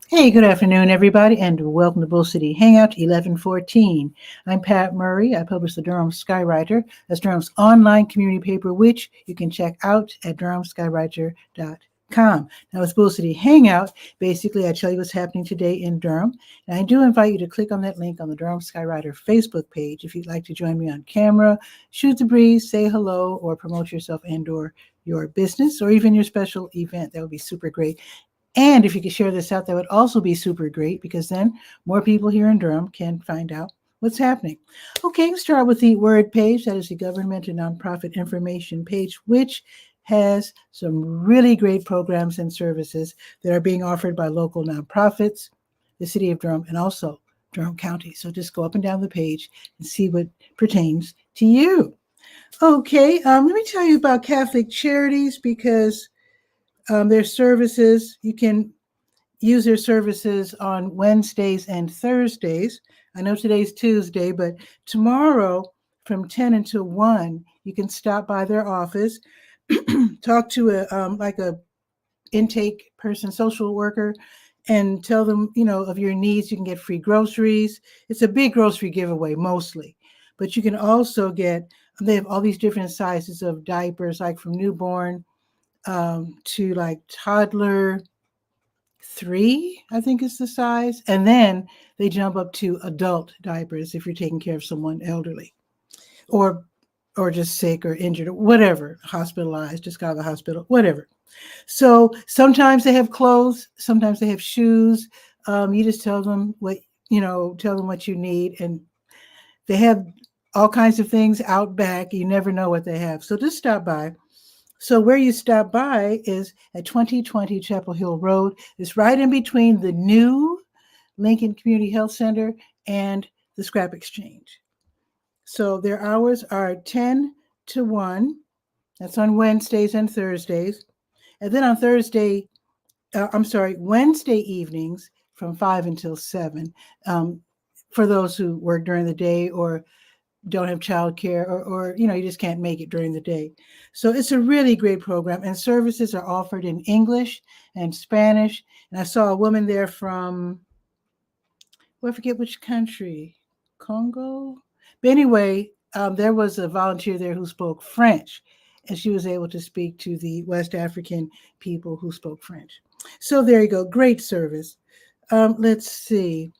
Hey, good afternoon, everybody, and welcome to Bull City Hangout 1114. I'm Pat Murray. I publish the Durham Skywriter. That's Durham's online community paper, which you can check out at durhamskywriter.com. Now, with Bull City Hangout, basically, I tell you what's happening today in Durham, and I do invite you to click on that link on the Durham Skywriter Facebook page if you'd like to join me on camera, shoot the breeze, say hello, or promote yourself and/or your business, or even your special event. That would be super great. And if you could share this out, that would also be super great, because then more people here in Durham can find out what's happening. Okay, let's start with the word page. That is the government and nonprofit information page, which has some really great programs and services that are being offered by local nonprofits, the city of Durham, and also Durham County. So just go up and down the page and see what pertains to you. Okay, let me tell you about Catholic Charities, because their services, you can use their services on Wednesdays and Thursdays. I know today's Tuesday, but tomorrow from 10 until 1, you can stop by their office, talk to a intake person, social worker, and tell them, of your needs. You can get free groceries. It's a big grocery giveaway mostly, but you can also they have all these different sizes of diapers, like from newborn to like toddler 3, I think is the size. And then they jump up to adult diapers if you're taking care of someone elderly or just sick or injured or whatever, hospitalized, just got out of the hospital, whatever. So sometimes they have clothes, sometimes they have shoes. You just tell them what you need, and they have all kinds of things out back. You never know what they have. So just stop by. So where you stop by is at 2020 Chapel Hill Road. It's right in between the new Lincoln Community Health Center and the Scrap Exchange. So their hours are 10 to 1. That's on Wednesdays and Thursdays. And then on Wednesday evenings from 5 until 7 for those who work during the day or don't have childcare, or you just can't make it during the day. So it's a really great program, and services are offered in English and Spanish. And I saw a woman there from, I forget which country, Congo. But anyway, there was a volunteer there who spoke French, and she was able to speak to the West African people who spoke French. So there you go, great service. Let's see.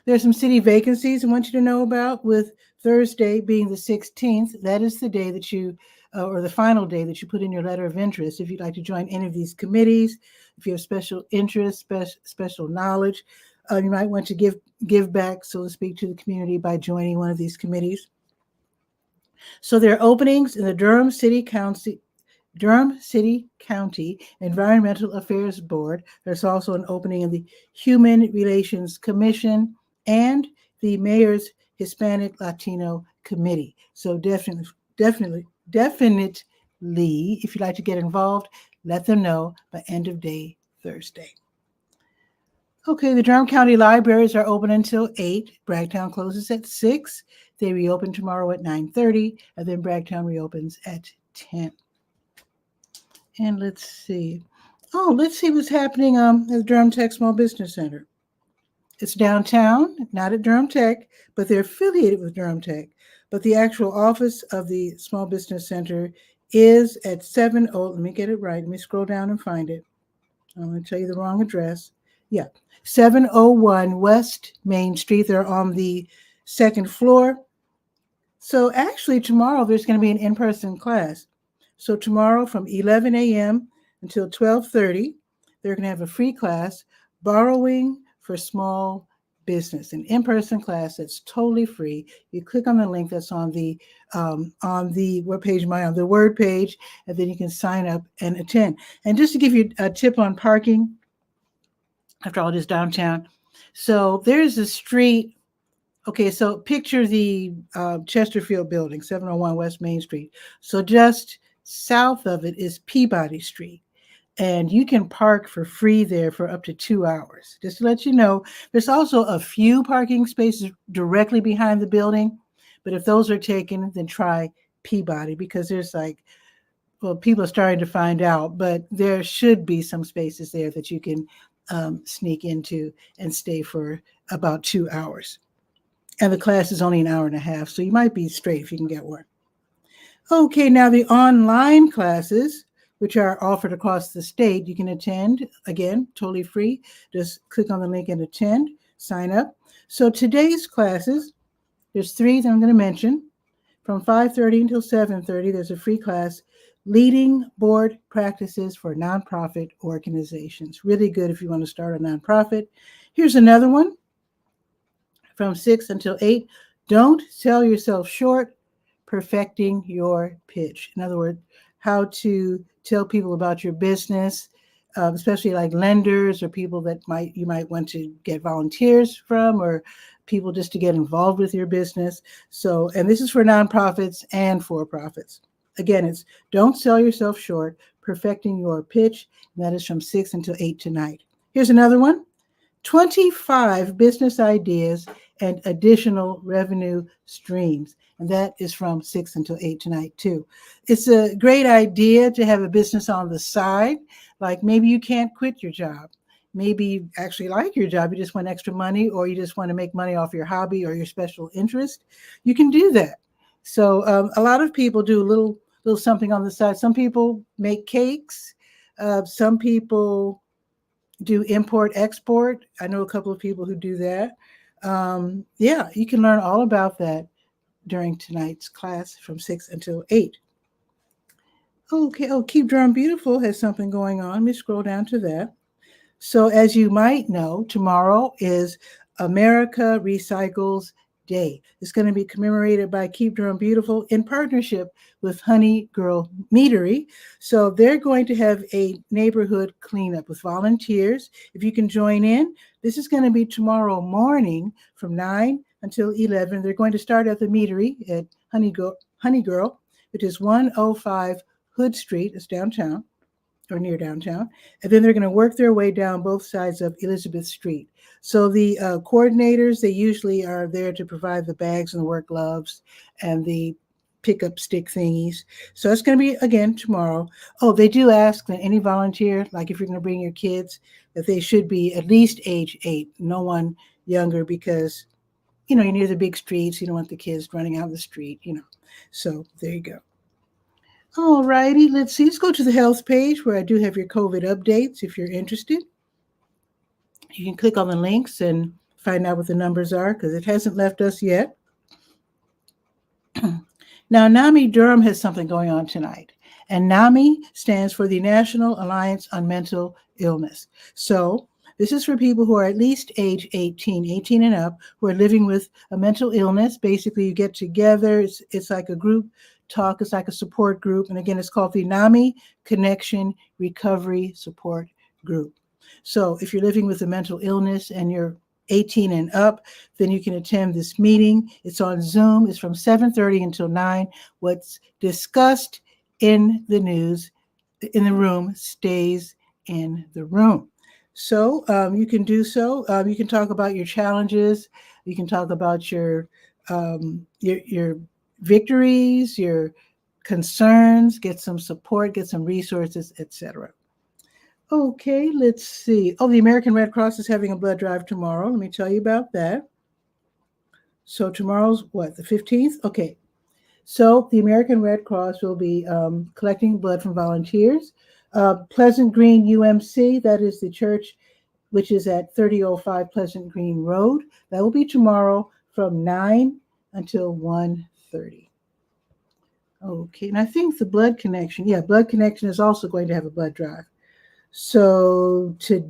There's some city vacancies I want you to know about, with Thursday being the 16th. That is the day that you, or the final day that you put in your letter of interest. If you'd like to join any of these committees, if you have special interest, special knowledge, you might want to give back, so to speak, to the community by joining one of these committees. So there are openings in the Durham City County Environmental Affairs Board. There's also an opening in the Human Relations Commission and the Mayor's Hispanic Latino Committee. So definitely, if you'd like to get involved, let them know by end of day Thursday. Okay, the Durham County Libraries are open until 8. Bragtown closes at 6. They reopen tomorrow at 9:30, and then Bragtown reopens at 10. And let's see what's happening at the Durham Tech Small Business Center. It's downtown, not at Durham Tech, but they're affiliated with Durham Tech. But the actual office of the Small Business Center is at let me get it right. Let me scroll down and find it. I'm going to tell you the wrong address. Yeah, 701 West Main Street. They're on the 2nd floor. So actually tomorrow there's going to be an in-person class. So tomorrow from 11 a.m. until 12:30, they're going to have a free class, Borrowing for Small Business, an in-person class that's totally free. You click on the link that's on the what page am I on? The word page, and then you can sign up and attend. And just to give you a tip on parking, after all, it is downtown. So there's a street Okay, so picture the Chesterfield building, 701 West Main Street. So just south of it is Peabody Street. And you can park for free there for up to 2 hours. Just to let you know, there's also a few parking spaces directly behind the building. But if those are taken, then try Peabody, because there's like, well, people are starting to find out, but there should be some spaces there that you can sneak into and stay for about 2 hours. And the class is only an hour and a half, so you might be straight if you can get one. Okay, now the online classes, which are offered across the state, you can attend, again, totally free. Just click on the link and attend, sign up. So today's classes, there's 3 that I'm going to mention. From 5:30 until 7:30, there's a free class, Leading Board Practices for Nonprofit Organizations. Really good if you want to start a nonprofit. Here's another one. From 6 until 8, Don't Sell Yourself Short, Perfecting Your Pitch. In other words, how to tell people about your business, especially like lenders or people that you might want to get volunteers from, or people just to get involved with your business. So, and this is for nonprofits and for-profits. Again, it's Don't Sell Yourself Short, Perfecting Your Pitch. And that is from 6 until 8 tonight. Here's another one. 25 business ideas and additional revenue streams. And that is from 6 until 8 tonight, too. It's a great idea to have a business on the side. Like maybe you can't quit your job. Maybe you actually like your job. You just want extra money, or you just want to make money off your hobby or your special interest. You can do that. So a lot of people do a little something on the side. Some people make cakes. Some people do import export. I know a couple of people who do that. Yeah, you can learn all about that during tonight's class from 6 until 8. Okay, Keep Durham Beautiful has something going on. Let me scroll down to that. So as you might know, tomorrow is America Recycles Day. It's going to be commemorated by Keep Durham Beautiful in partnership with Honey Girl Meadery. So they're going to have a neighborhood cleanup with volunteers. If you can join in, this is going to be tomorrow morning from 9 until 11. They're going to start at the Meadery at Honey Girl, which is 105 Hood Street. It's downtown, or near downtown. And then they're going to work their way down both sides of Elizabeth Street. So the coordinators, they usually are there to provide the bags and the work gloves and the pickup stick thingies. So it's going to be, again, tomorrow. Oh, they do ask that any volunteer, like if you're going to bring your kids, that they should be at least age 8, no one younger, because, you're near the big streets. You don't want the kids running out of the street, So there you go. All righty, let's see. Let's go to the health page where I do have your COVID updates if you're interested. You can click on the links and find out what the numbers are, because it hasn't left us yet. Now, NAMI Durham has something going on tonight. And NAMI stands for the National Alliance on Mental Illness. So this is for people who are at least age 18 and up, who are living with a mental illness. Basically, you get together. It's like a group talk. It's like a support group. And again, it's called the NAMI Connection Recovery Support Group. So if you're living with a mental illness and you're 18 and up, then you can attend this meeting. It's on Zoom. It's from 7:30 until 9. What's discussed in the news in the room stays in the room. So you can do so. You can talk about your challenges. You can talk about your victories, your concerns, get some support, get some resources, etc. Okay, let's see. Oh, the American Red Cross is having a blood drive tomorrow. Let me tell you about that. So tomorrow's what, the 15th? Okay. So the American Red Cross will be collecting blood from volunteers. Pleasant Green UMC, that is the church, which is at 3005 Pleasant Green Road. That will be tomorrow from 9 until 1:30. Okay, and I think the Blood Connection is also going to have a blood drive. So today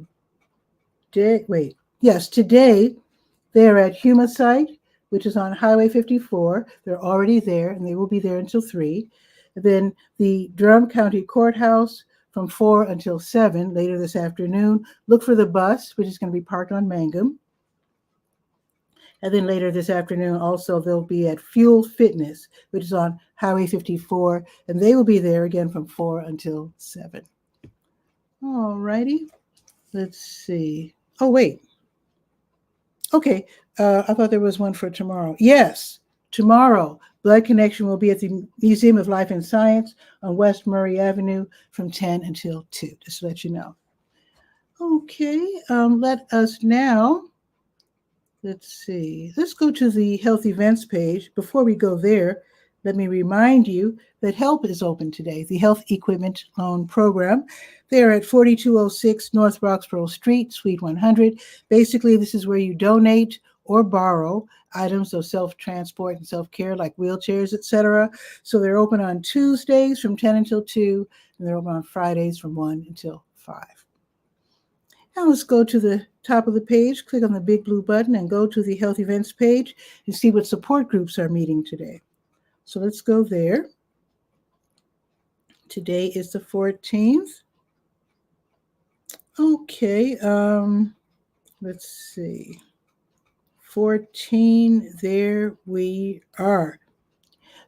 they're at Humasite, which is on Highway 54. They're already there, and they will be there until 3. And then the Durham County Courthouse from 4 until 7 later this afternoon. Look for the bus, which is going to be parked on Mangum. And then later this afternoon, also, they'll be at Fuel Fitness, which is on Highway 54, and they will be there again from 4 until 7. All righty. Let's see. Oh, wait. Okay. I thought there was one for tomorrow. Yes, tomorrow, Blood Connection will be at the Museum of Life and Science on West Murray Avenue from 10 until 2, just to let you know. Okay. Let us now, let's see. Let's go to the health events page. Before we go there, let me remind you that HELP is open today, the Health Equipment Loan Program. They're at 4206 North Roxborough Street, Suite 100. Basically, this is where you donate or borrow items of self-transport and self-care like wheelchairs, etc. So they're open on Tuesdays from 10 until 2, and they're open on Fridays from 1 until 5. Now let's go to the top of the page, click on the big blue button, and go to the health events page and see what support groups are meeting today. So let's go there. Today is the 14th. Okay, let's see. 14, there we are.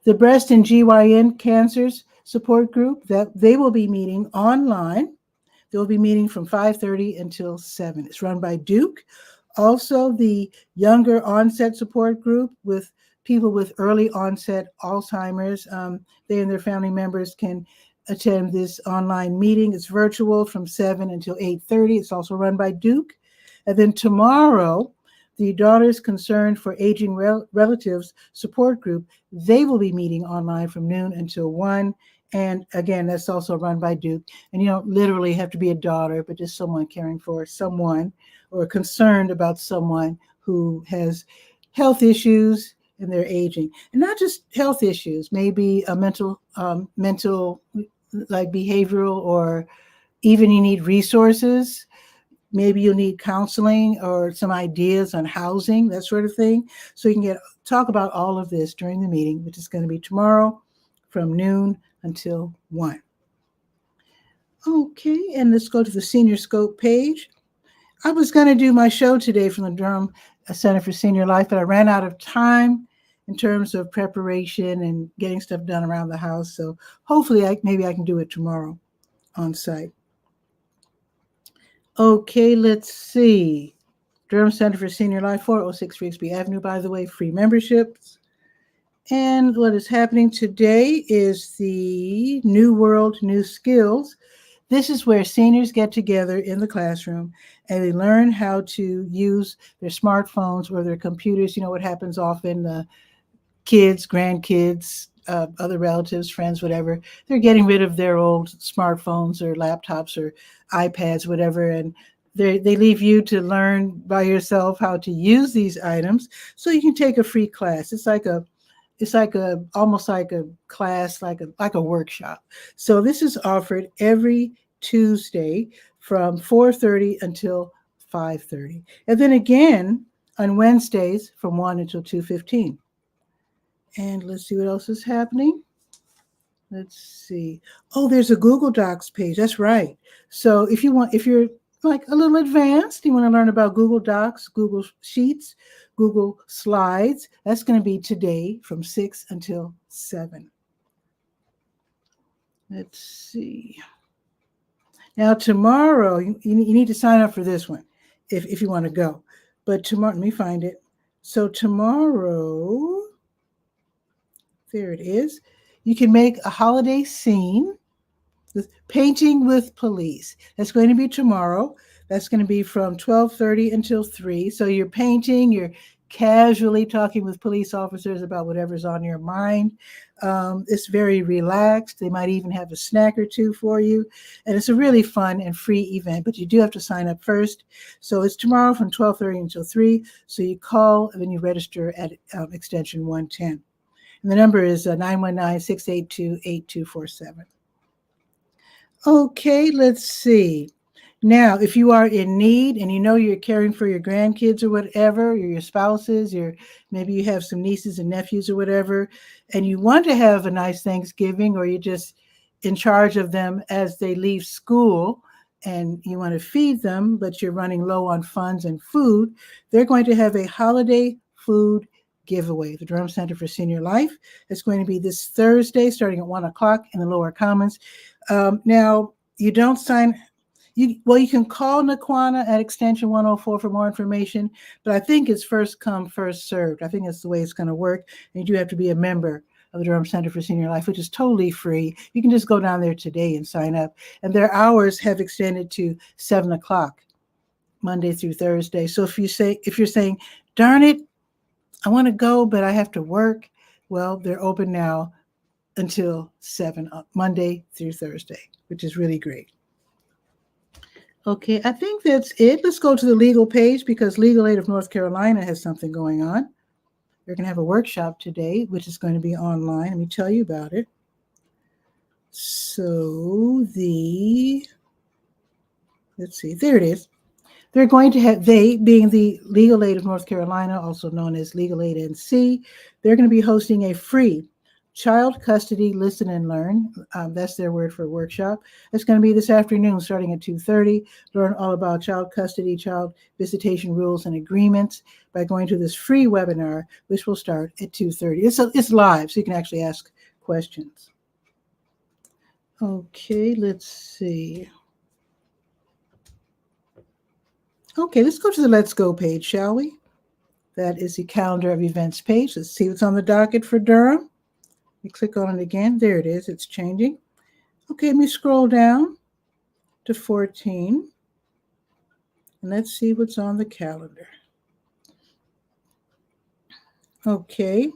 The breast and GYN cancers support group, that they will be meeting online. They'll be meeting from 5:30 until 7. It's run by Duke. Also, the younger onset support group with people with early onset Alzheimer's, they and their family members can attend this online meeting. It's virtual from 7 until 8:30. It's also run by Duke. And then tomorrow, the Daughters Concerned for Aging Relatives support group, they will be meeting online from noon until 1. And again, that's also run by Duke. And you don't literally have to be a daughter, but just someone caring for someone or concerned about someone who has health issues and they're aging. And not just health issues, maybe a mental like behavioral, or even you need resources. Maybe you'll need counseling or some ideas on housing, that sort of thing. So you can talk about all of this during the meeting, which is going to be tomorrow from noon until 1. Okay, and let's go to the Senior Scope page. I was going to do my show today from the Durham Center for Senior Life, but I ran out of time in terms of preparation and getting stuff done around the house. So hopefully maybe I can do it tomorrow on site. Okay, let's see. Durham Center for Senior Life, 406 Rigsby Avenue, by the way, free memberships. And what is happening today is the New World, New Skills. This is where seniors get together in the classroom and they learn how to use their smartphones or their computers. You know what happens often, the kids, grandkids, other relatives, friends, whatever, they're getting rid of their old smartphones or laptops or iPads, whatever, and they leave you to learn by yourself how to use these items. So you can take a free class. It's almost like a class, like a workshop. So this is offered every Tuesday from 4:30 until 5:30, and then again on Wednesdays from 1 until 2:15. And let's see what else is happening. Let's see. Oh, there's a Google Docs page. That's right. So if you're like a little advanced, you want to learn about Google Docs, Google Sheets, Google Slides, that's going to be today from 6 until 7. Let's see. Now tomorrow, you need to sign up for this one if you want to go. But tomorrow, let me find it. So tomorrow, there it is. You can make a holiday scene with painting with police. That's going to be tomorrow. That's going to be from 12:30 until 3. So you're painting, you're casually talking with police officers about whatever's on your mind. It's very relaxed. They might even have a snack or two for you. And it's a really fun and free event, but you do have to sign up first. So it's tomorrow from 12:30 until 3. So you call and then you register at extension 110. And the number is 919-682-8247. Okay, let's see. Now, if you are in need and you know you're caring for your grandkids or whatever, or your spouses, maybe you have some nieces and nephews or whatever, and you want to have a nice Thanksgiving, or you're just in charge of them as they leave school and you want to feed them, but you're running low on funds and food, they're going to have a holiday food giveaway, the Durham Center for Senior Life. It's going to be this Thursday starting at 1 o'clock in the Lower Commons. Now, you don't sign... You can call Naquana at extension 104 for more information, but I think it's first come, first served. I think that's the way it's going to work. And you do have to be a member of the Durham Center for Senior Life, which is totally free. You can just go down there today and sign up. And their hours have extended to 7 o'clock, Monday through Thursday. So if you're saying, darn it, I want to go, but I have to work, well, they're open now until 7, Monday through Thursday, which is really great. Okay, I think that's it. Let's go to the legal page because Legal Aid of North Carolina has something going on. They're going to have a workshop today, which is going to be online. Let me tell you about it. So let's see, there it is. They're going to have, they being the Legal Aid of North Carolina, also known as Legal Aid NC, they're going to be hosting a free Child Custody Listen and Learn. That's their word for workshop. It's going to be this afternoon starting at 2:30. Learn all about child custody, child visitation rules and agreements by going to this free webinar, which will start at 2:30. It's live, so you can actually ask questions. Okay, let's see. Okay, let's go to the Let's Go page, shall we? That is the calendar of events page. Let's see what's on the docket for Durham. You click on it again. There it is. It's changing. Okay, let me scroll down to 14. And let's see what's on the calendar. Okay.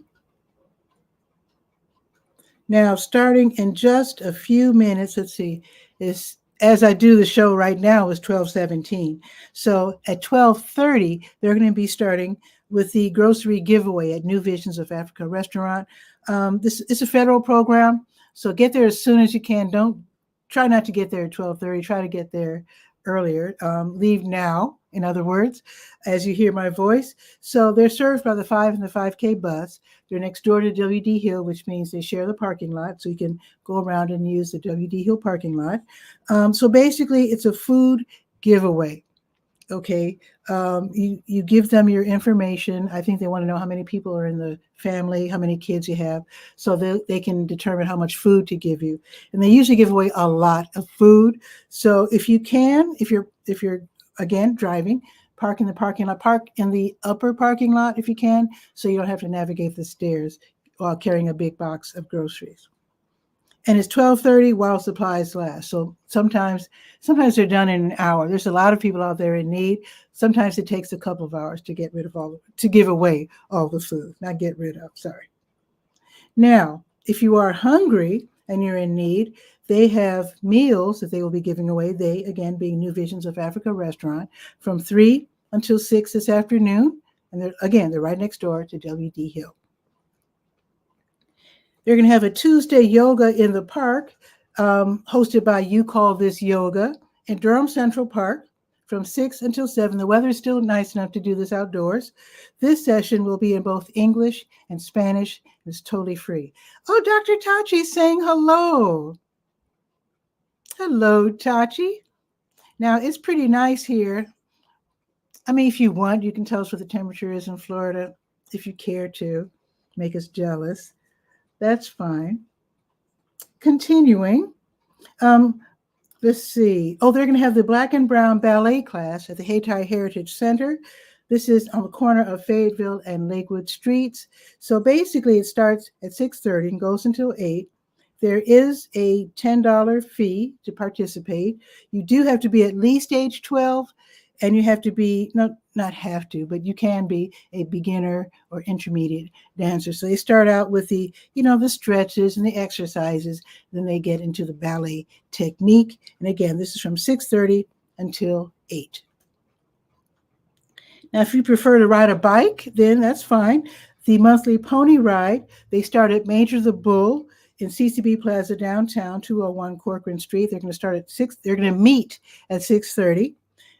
Now, starting in just a few minutes, let's see, as I do the show right now is 12:17. So at 12:30, they're going to be starting with the grocery giveaway at New Visions of Africa restaurant. This is a federal program, so get there as soon as you can. Try not to get there at 12:30. Try to get there earlier. Leave now, in other words, as you hear my voice. So they're served by the 5 and the 5K bus. They're next door to WD Hill, which means they share the parking lot, so you can go around and use the WD Hill parking lot. So basically, it's a food giveaway. Okay, you give them your information. I think they want to know how many people are in the family, how many kids you have, so they can determine how much food to give you. And they usually give away a lot of food. So if you can, if you're again driving, park in the parking lot, park in the upper parking lot if you can, so you don't have to navigate the stairs while carrying a big box of groceries. And it's 12:30 while supplies last. So sometimes they're done in an hour. There's a lot of people out there in need. Sometimes it takes a couple of hours to give away all the food. Not get rid of, sorry. Now, if you are hungry and you're in need, they have meals that they will be giving away. They, again, being New Visions of Africa restaurant, from 3 until 6 this afternoon. And they're right next door to WD Hill. They're going to have a Tuesday yoga in the park, hosted by You Call This Yoga in Durham Central Park from 6 until 7. The weather is still nice enough to do this outdoors. This session will be in both English and Spanish. It's totally free. Oh, Dr. Tachi's saying hello. Hello, Tachi. Now, it's pretty nice here. I mean, if you want, you can tell us what the temperature is in Florida if you care to make us jealous. That's fine. Continuing, let's see. Oh, they're going to have the Black and Brown Ballet class at the Hayti Heritage Center. This is on the corner of Fayetteville and Lakewood Streets. So basically, it starts at 6:30 and goes until 8. There is a $10 fee to participate. You do have to be at least age 12, and you have to be, not have to, but you can be a beginner or intermediate dancer. So they start out with the stretches and the exercises, then they get into the ballet technique. And again, this is from 6:30 until 8. Now, if you prefer to ride a bike, then that's fine. The monthly pony ride, they start at Major the Bull in CCB Plaza downtown, 201 Corcoran Street. They're going to start at 6. They're going to meet at 6:30.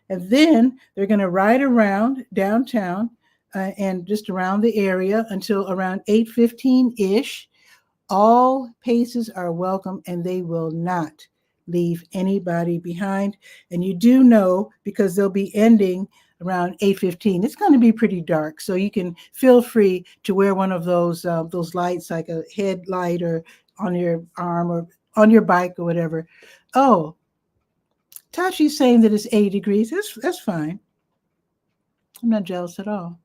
And then they're going to ride around downtown and just around the area until around 8:15-ish. All paces are welcome, and they will not leave anybody behind. And you do know, because they'll be ending around 8:15. It's going to be pretty dark, so you can feel free to wear one of those lights, like a headlight or on your arm or on your bike or whatever. Oh, Tachi's saying that it's 80 degrees. That's fine. I'm not jealous at all.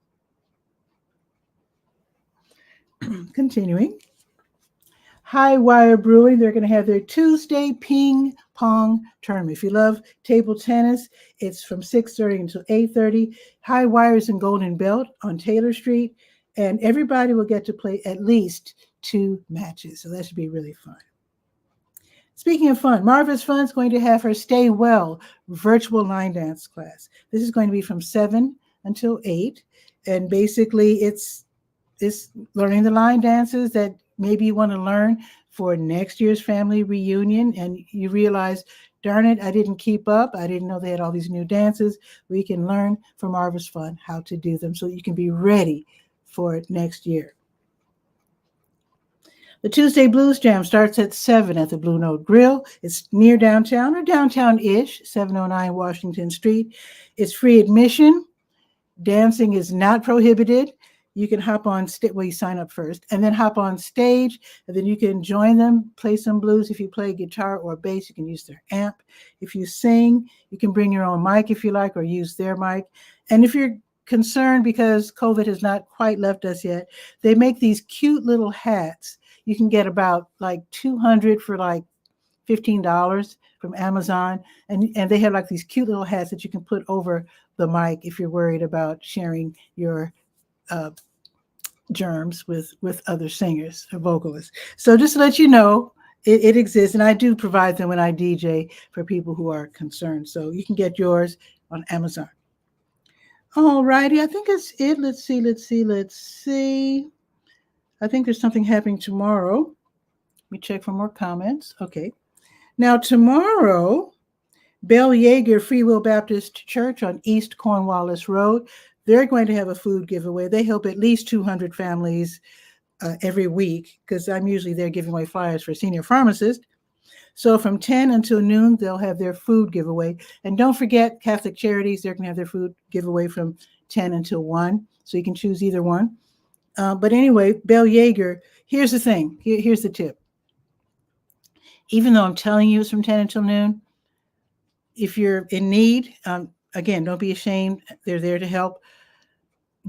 Continuing. High Wire Brewing, they're going to have their Tuesday ping pong tournament. If you love table tennis, it's from 6:30 until 8:30. High Wire is in Golden Belt on Taylor Street, and everybody will get to play at least 2 matches. So that should be really fun. Speaking of fun, Marva's Fun is going to have her Stay Well virtual line dance class. This is going to be from 7 until 8. And basically it's learning the line dances that maybe you want to learn for next year's family reunion. And you realize, darn it, I didn't keep up. I didn't know they had all these new dances. We can learn from Marva's Fun how to do them so you can be ready for next year. The Tuesday Blues Jam starts at 7 at the Blue Note Grill. It's near downtown or downtown-ish, 709 Washington Street. It's free admission. Dancing is not prohibited. You can hop on, you sign up first, and then hop on stage, and then you can join them, play some blues. If you play guitar or bass, you can use their amp. If you sing, you can bring your own mic if you like, or use their mic. And if you're concerned because COVID has not quite left us yet, they make these cute little hats. You can get about like 200 for like $15 from Amazon. And they have like these cute little hats that you can put over the mic if you're worried about sharing your germs with other singers or vocalists. So just to let you know, it exists. And I do provide them when I DJ for people who are concerned. So you can get yours on Amazon. All righty. I think that's it. Let's see. I think there's something happening tomorrow. Let me check for more comments. Okay. Now tomorrow, 𝗕𝗨𝗟𝗟 Free Will Baptist Church on East Cornwallis Road, they're going to have a food giveaway. They help at least 200 families every week because I'm usually there giving away flyers for senior pharmacists. So from 10 until noon, they'll have their food giveaway. And don't forget Catholic Charities, they're going to have their food giveaway from 10 until 1. So you can choose either one. But anyway, 𝗕𝗨𝗟𝗟, here's the thing. Here's the tip. Even though I'm telling you it's from 10 until noon, if you're in need, again, don't be ashamed. They're there to help.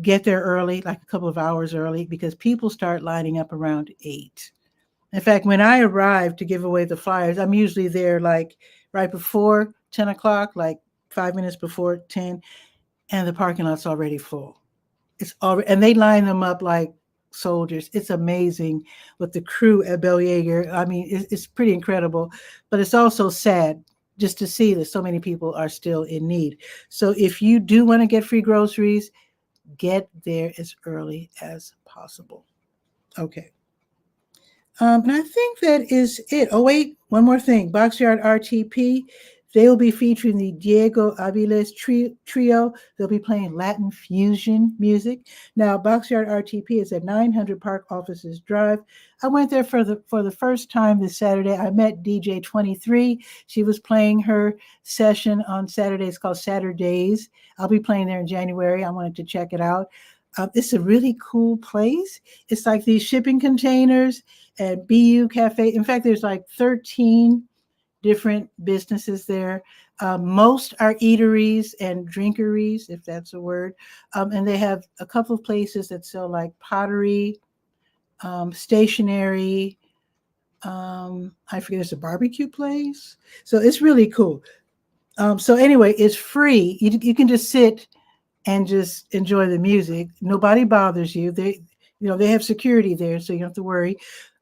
Get there early, like a couple of hours early, because people start lining up around 8. In fact, when I arrive to give away the flyers, I'm usually there like right before 10 o'clock, like 5 minutes before 10, and the parking lot's already full. And they line them up like soldiers. It's amazing with the crew at 𝗕𝗨𝗟𝗟. I mean, it's pretty incredible, but it's also sad just to see that so many people are still in need. So if you do want to get free groceries, get there as early as possible. Okay. And I think that is it. Oh, wait, one more thing. Boxyard RTP, they will be featuring the 𝗕𝗨𝗟𝗟 Trio. They'll be playing Latin fusion music. Now, Boxyard RTP is at 900 Park Offices Drive. I went there for the first time this Saturday. I met DJ 23. She was playing her session on Saturday. It's called Saturdays. I'll be playing there in January. I wanted to check it out. It's a really cool place. It's like these shipping containers and BU Cafe. In fact, there's like 13 different businesses there. Most are eateries and drinkeries, if that's a word. And they have a couple of places that sell like pottery, stationery. I forget, there's a barbecue place. So it's really cool. So anyway, it's free. You can just sit and just enjoy the music. Nobody bothers you. They have security there, so you don't have to worry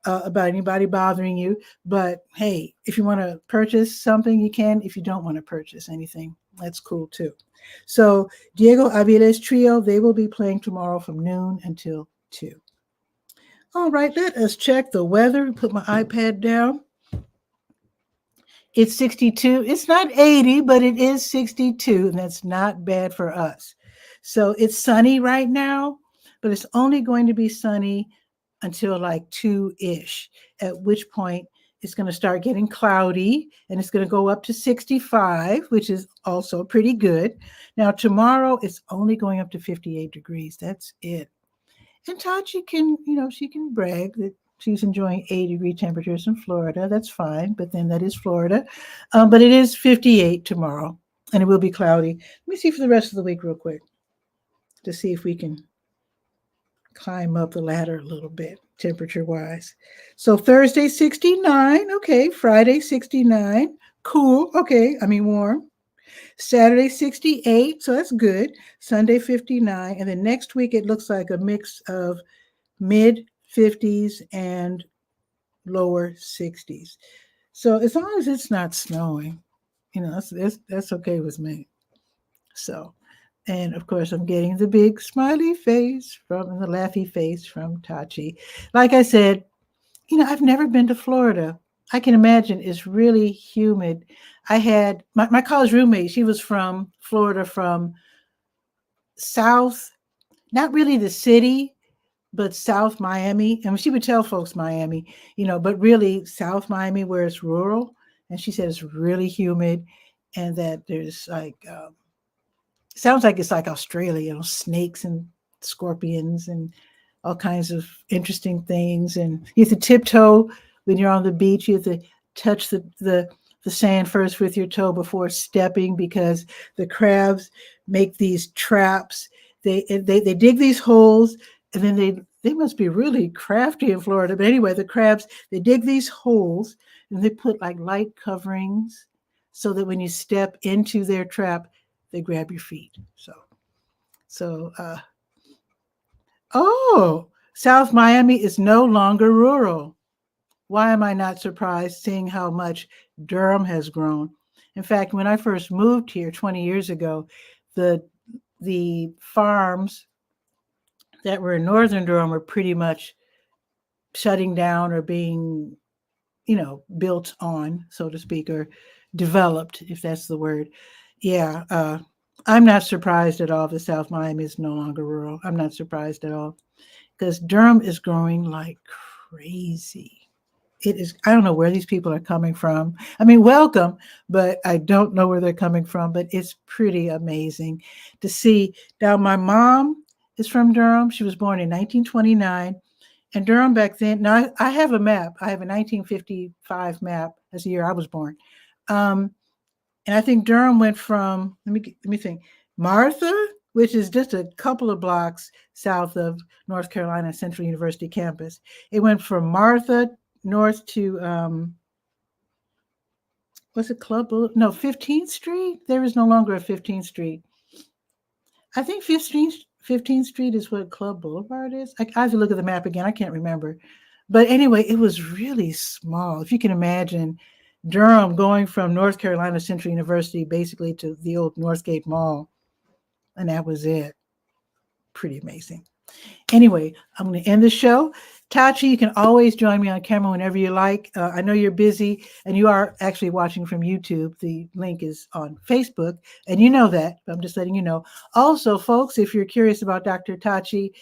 about anybody bothering you. But hey, if you want to purchase something, you can. If you don't want to purchase anything, that's cool too. So 𝗕𝗨𝗟𝗟𝗟 Trio, they will be playing tomorrow from noon until 2. All right, let us check the weather. Put my iPad down. It's 62. It's not 80, but it is 62, and that's not bad for us. So it's sunny right now, but it's only going to be sunny until like 2-ish, at which point It's going to start getting cloudy, and it's going to go up to 65, which is also pretty good. Now, tomorrow, it's only going up to 58 degrees. That's it. And Tachi can, she can brag that she's enjoying 80-degree temperatures in Florida. That's fine, but then that is Florida. But it is 58 tomorrow, and it will be cloudy. Let me see for the rest of the week real quick to see if we can climb up the ladder a little bit, temperature-wise. So Thursday, 69. Okay. Friday, 69. Cool. Okay. Warm. Saturday, 68. So that's good. Sunday, 59. And then next week, it looks like a mix of mid-50s and lower 60s. So as long as it's not snowing, that's okay with me. So, and of course, I'm getting the big smiley face the laughy face from Tachi. Like I said, I've never been to Florida. I can imagine it's really humid. I had my college roommate. She was from Florida, from South, not really the city, but South Miami. And she would tell folks Miami, but really South Miami, where it's rural. And she said it's really humid, and that there's sounds like it's like Australia, snakes and scorpions and all kinds of interesting things. And you have to tiptoe when you're on the beach. You have to touch the sand first with your toe before stepping, because the crabs make these traps. They dig these holes, and then they must be really crafty in Florida. But anyway, the crabs, they dig these holes, and they put like light coverings so that when you step into their trap, they grab your feet. South Miami is no longer rural. Why am I not surprised, seeing how much Durham has grown? In fact, when I first moved here 20 years ago, the farms that were in northern Durham were pretty much shutting down or being, built on, so to speak, or developed, if that's the word. Yeah, I'm not surprised at all that South Miami is no longer rural. I'm not surprised at all, because Durham is growing like crazy. It is. I don't know where these people are coming from. Welcome, but I don't know where they're coming from. But it's pretty amazing to see. Now, my mom is from Durham. She was born in 1929. And Durham back then, now I have a map. I have a 1955 map. That's the year I was born. And I think Durham went from, let me think, Martha, which is just a couple of blocks south of North Carolina Central University campus. It went from Martha north to, was it Club Boulevard? No, 15th Street? There is no longer a 15th Street. I think 15th Street is what Club Boulevard is. I have to look at the map again. I can't remember. But anyway, it was really small. If you can imagine Durham going from North Carolina Central University basically to the old Northgate Mall. And that was it. Pretty amazing. Anyway, I'm going to end the show. Tachi, you can always join me on camera whenever you like. I know you're busy, and you are actually watching from YouTube. The link is on Facebook, and you know that, but I'm just letting you know. Also, folks, if you're curious about Dr. Tachi,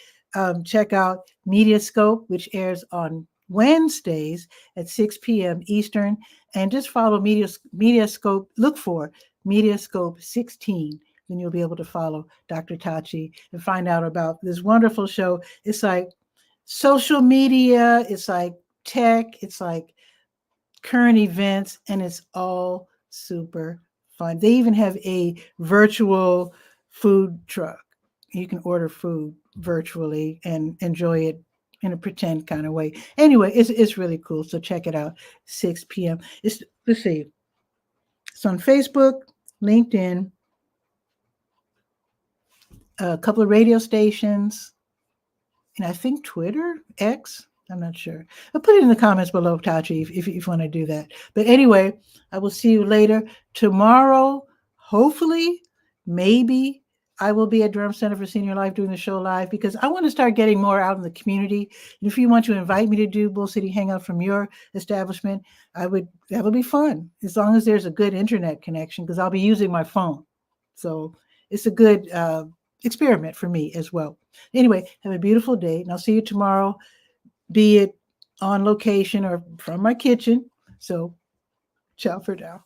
check out Mediascope, which airs on Wednesdays at 6 p.m. Eastern, and just follow Mediascope. Look for Mediascope 16. Then you'll be able to follow Dr. Tachi and find out about this wonderful show. It's like social media, it's like tech, it's like current events, and it's all super fun. They even have a virtual food truck. You can order food virtually and enjoy it in a pretend kind of way. Anyway, it's really cool. So check it out, 6 p.m. Let's see. It's on Facebook, LinkedIn, a couple of radio stations, and I think Twitter, X. I'm not sure. I'll put it in the comments below, Tachi, if you want to do that. But anyway, I will see you later. Tomorrow, hopefully, maybe, I will be at Durham Center for Senior Life doing the show live, because I want to start getting more out in the community. And if you want to invite me to do Bull City Hangout from your establishment, that would be fun, as long as there's a good internet connection, because I'll be using my phone. So it's a good experiment for me as well. Anyway, have a beautiful day, and I'll see you tomorrow, be it on location or from my kitchen, So ciao for now.